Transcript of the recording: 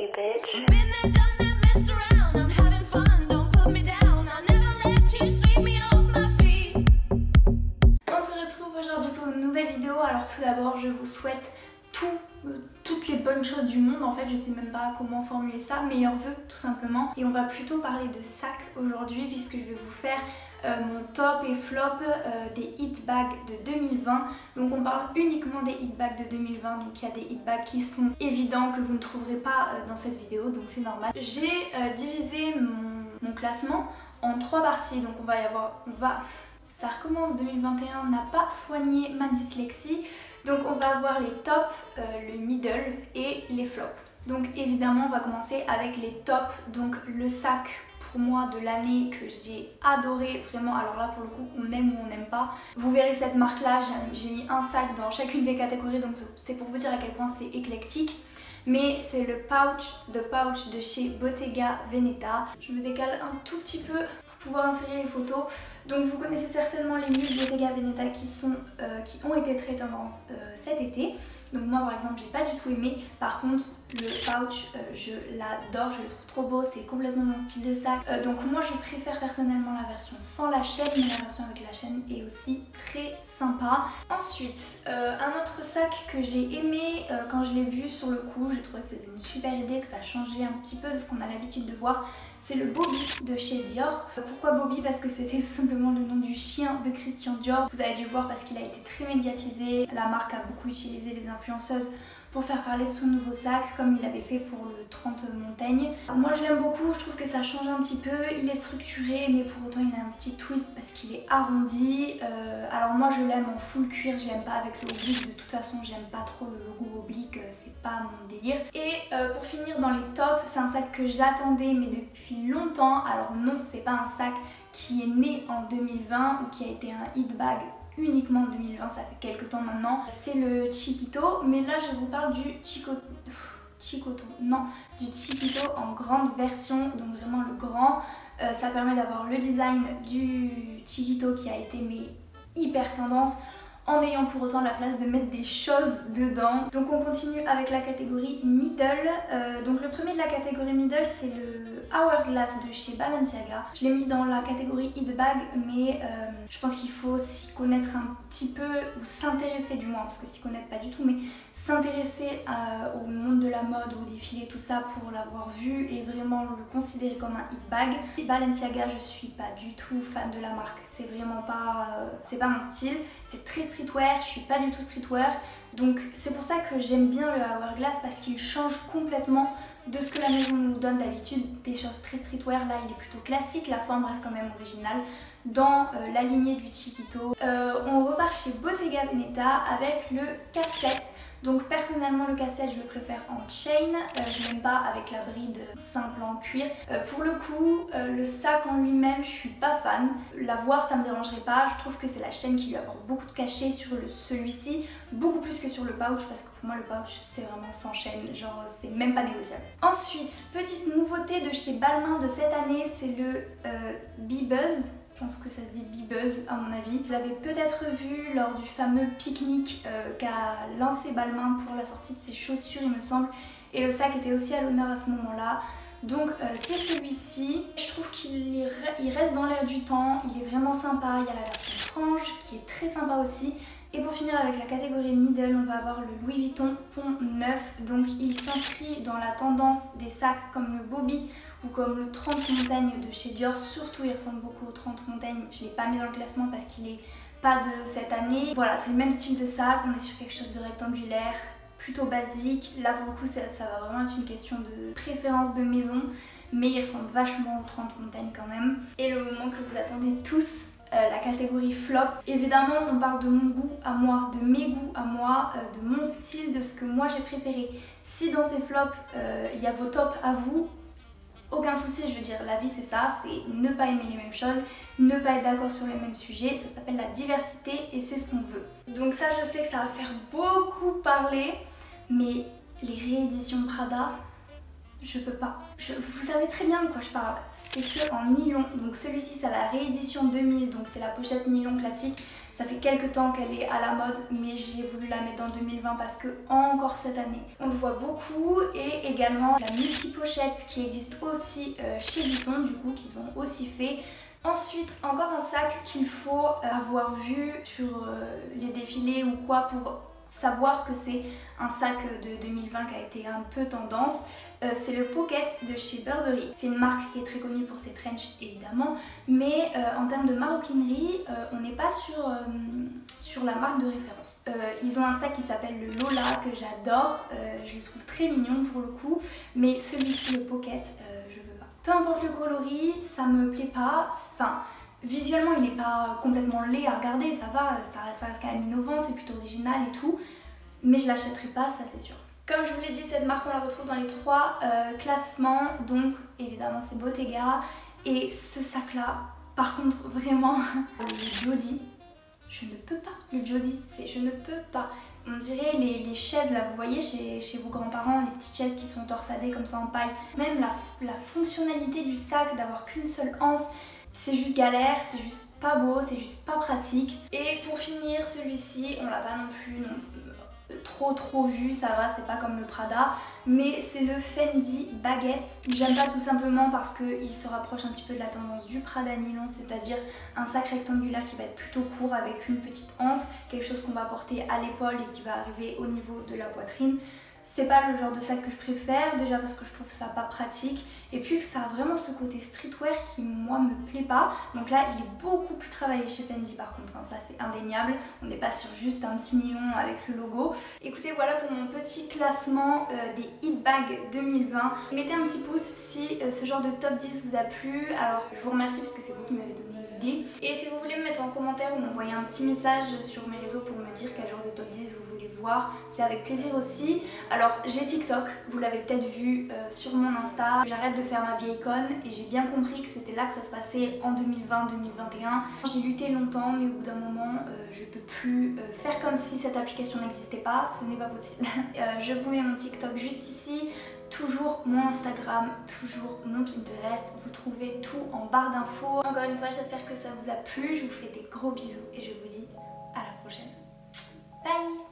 you, bitch. Been there, done that, messed around. I'm having fun, don't put me down. I'll never let you sweep me off my feet. On se retrouve aujourd'hui pour une nouvelle vidéo. Alors tout d'abord, je vous souhaite toutes les bonnes choses du monde. En fait, je sais même pas comment formuler ça. Meilleurs vœux, tout simplement. Et on va plutôt parler de sacs aujourd'hui, puisque je vais vous faire mon top et flop des hit bags de 2020. Donc on parle uniquement des hit bags de 2020. Donc il y a des hit bags qui sont évidents que vous ne trouverez pas dans cette vidéo, donc c'est normal. J'ai divisé mon classement en 3 parties. Donc ça recommence 2021, n'a pas soigné ma dyslexie. Donc on va avoir les tops, le middle et les flops. Donc évidemment on va commencer avec les tops. Donc le sac pour moi de l'année que j'ai adoré, vraiment, alors là pour le coup on aime ou on n'aime pas. Vous verrez cette marque là, j'ai mis un sac dans chacune des catégories, donc c'est pour vous dire à quel point c'est éclectique. Mais c'est le pouch de chez Bottega Veneta. Je me décale un tout petit peu pour pouvoir insérer les photos. Donc vous connaissez certainement les mules Bottega Veneta qui ont été très tendance cet été. Donc moi par exemple j'ai pas du tout aimé. Par contre le pouch je l'adore, je le trouve trop beau, c'est complètement mon style de sac. Donc moi je préfère personnellement la version sans la chaîne, mais la version avec la chaîne est aussi très sympa. Ensuite un autre sac que j'ai aimé quand je l'ai vu sur le coup, j'ai trouvé que c'était une super idée, que ça changeait un petit peu de ce qu'on a l'habitude de voir. C'est le Bobby de chez Dior. Pourquoi Bobby? Parce que c'était tout simplement le nom du chien de Christian Dior. Vous avez dû le voir parce qu'il a été très médiatisé. La marque a beaucoup utilisé les influenceuses pour faire parler de son nouveau sac, comme il l'avait fait pour le 30 Montaigne. Moi je l'aime beaucoup, je trouve que ça change un petit peu. Il est structuré mais pour autant il a un petit twist parce qu'il est arrondi. Alors moi je l'aime en full cuir, je l'aime pas avec le oblique. De toute façon j'aime pas trop le logo oblique, c'est pas mon délire. Et pour finir dans les tops, c'est un sac que j'attendais mais depuis longtemps. Alors non, c'est pas un sac qui est né en 2020 ou qui a été un hit bag uniquement en 2020, ça fait quelques temps maintenant. C'est le Chiquito, mais là je vous parle du Chiquito en grande version, donc vraiment le grand. Ça permet d'avoir le design du Chiquito qui a été hyper tendance, en ayant pour autant la place de mettre des choses dedans. Donc on continue avec la catégorie middle. Donc le premier de la catégorie middle c'est le Hourglass de chez Balenciaga. Je l'ai mis dans la catégorie hit bag, mais je pense qu'il faut s'y connaître un petit peu, ou s'intéresser du moins, parce que s'y connaître pas du tout, mais s'intéresser au monde de la mode, au défilé, tout ça, pour l'avoir vu et vraiment le considérer comme un hit bag. Balenciaga, je suis pas du tout fan de la marque, c'est vraiment pas, c'est pas mon style. C'est très streetwear, je suis pas du tout streetwear, donc c'est pour ça que j'aime bien le Hourglass, parce qu'il change complètement de ce que la maison nous donne d'habitude, des choses très streetwear. Là il est plutôt classique, la forme reste quand même originale dans la lignée du Chiquito. On repart chez Bottega Veneta avec le cassette. Donc personnellement le cassette je le préfère en chain, je l'aime pas avec la bride simple en cuir. Pour le coup le sac en lui-même je suis pas fan, l'avoir ça me dérangerait pas, je trouve que c'est la chaîne qui lui apporte beaucoup de cachet sur celui-ci, beaucoup plus que sur le pouch, parce que pour moi le pouch c'est vraiment sans chaîne, genre c'est même pas négociable. Ensuite, petite nouveauté de chez Balmain de cette année, c'est le Bee-Buzz. Je pense que ça se dit Bee-Buzz à mon avis. Vous l'avez peut-être vu lors du fameux pique-nique qu'a lancé Balmain pour la sortie de ses chaussures il me semble. Et le sac était aussi à l'honneur à ce moment-là. Donc c'est celui-ci. Je trouve qu'il reste dans l'air du temps, il est vraiment sympa. Il y a la version frange qui est très sympa aussi. Et pour finir avec la catégorie middle, on va avoir le Louis Vuitton Pont Neuf. Donc il s'inscrit dans la tendance des sacs comme le Bobby ou comme le 30 Montaigne de chez Dior. Surtout il ressemble beaucoup au 30 Montaigne. Je ne l'ai pas mis dans le classement parce qu'il est pas de cette année. Voilà, c'est le même style de sac, on est sur quelque chose de rectangulaire, plutôt basique. Là pour le coup ça va vraiment être une question de préférence de maison, mais il ressemble vachement au 30 Montaigne quand même. Et le moment que vous attendez tous, la catégorie flop. Évidemment on parle de mon goût à moi, de mes goûts à moi, de mon style, de ce que moi j'ai préféré. Si dans ces flops il y a vos tops à vous, aucun souci, je veux dire, la vie c'est ça, c'est ne pas aimer les mêmes choses, ne pas être d'accord sur les mêmes sujets, ça s'appelle la diversité et c'est ce qu'on veut. Donc ça je sais que ça va faire beaucoup parler, mais les rééditions Prada, je peux pas. Vous savez très bien de quoi je parle. C'est ceux en nylon. Donc celui-ci c'est la réédition 2000, donc c'est la pochette nylon classique. Ça fait quelques temps qu'elle est à la mode, mais j'ai voulu la mettre en 2020 parce que encore cette année, on le voit beaucoup. Et également la multi-pochette qui existe aussi chez Vuitton, du coup, qu'ils ont aussi fait. Ensuite, encore un sac qu'il faut avoir vu sur les défilés ou quoi pour savoir que c'est un sac de 2020 qui a été un peu tendance. C'est le Pocket de chez Burberry. C'est une marque qui est très connue pour ses trenches évidemment, mais en termes de maroquinerie, on n'est pas sur la marque de référence. Ils ont un sac qui s'appelle le Lola que j'adore, je le trouve très mignon pour le coup, mais celui-ci, le Pocket, je veux pas. Peu importe le coloris, ça me plaît pas, enfin visuellement il n'est pas complètement laid à regarder, ça va, ça reste quand même innovant, c'est plutôt original et tout, mais je l'achèterai pas, ça c'est sûr. Comme je vous l'ai dit, cette marque on la retrouve dans les 3 classements, donc évidemment c'est Bottega. Et ce sac là, par contre vraiment, le Jody, je ne peux pas. Le Jody, je ne peux pas. On dirait les chaises là, vous voyez chez vos grands-parents, les petites chaises qui sont torsadées comme ça en paille. Même la fonctionnalité du sac, d'avoir qu'une seule anse, c'est juste galère, c'est juste pas beau, c'est juste pas pratique. Et pour finir, celui-ci, on l'a pas non plus trop vu, ça va, c'est pas comme le Prada, mais c'est le Fendi Baguette. J'aime pas tout simplement parce qu'il se rapproche un petit peu de la tendance du Prada nylon, c'est-à-dire un sac rectangulaire qui va être plutôt court avec une petite anse, quelque chose qu'on va porter à l'épaule et qui va arriver au niveau de la poitrine. C'est pas le genre de sac que je préfère, déjà parce que je trouve ça pas pratique et puis que ça a vraiment ce côté streetwear qui moi me plaît pas. Donc là il est beaucoup plus travaillé chez Fendi par contre, hein, ça c'est indéniable, on n'est pas sur juste un petit nylon avec le logo. Écoutez, voilà pour mon petit classement des hit bags 2020. Mettez un petit pouce si ce genre de top 10 vous a plu, alors je vous remercie parce que c'est vous qui m'avez donné l'idée. Et si vous voulez me mettre en commentaire ou m'envoyer un petit message sur mes réseaux pour me dire quel genre de top 10 vous voulez voir, c'est avec plaisir aussi. Alors j'ai TikTok, vous l'avez peut-être vu sur mon Insta, j'arrête de faire ma vieille conne et j'ai bien compris que c'était là que ça se passait en 2020-2021. J'ai lutté longtemps mais au bout d'un moment je peux plus faire comme si cette application n'existait pas, ce n'est pas possible. Je vous mets mon TikTok juste ici, toujours mon Instagram, toujours mon Pinterest, vous trouvez tout en barre d'infos. Encore une fois j'espère que ça vous a plu, je vous fais des gros bisous et je vous dis à la prochaine. Bye!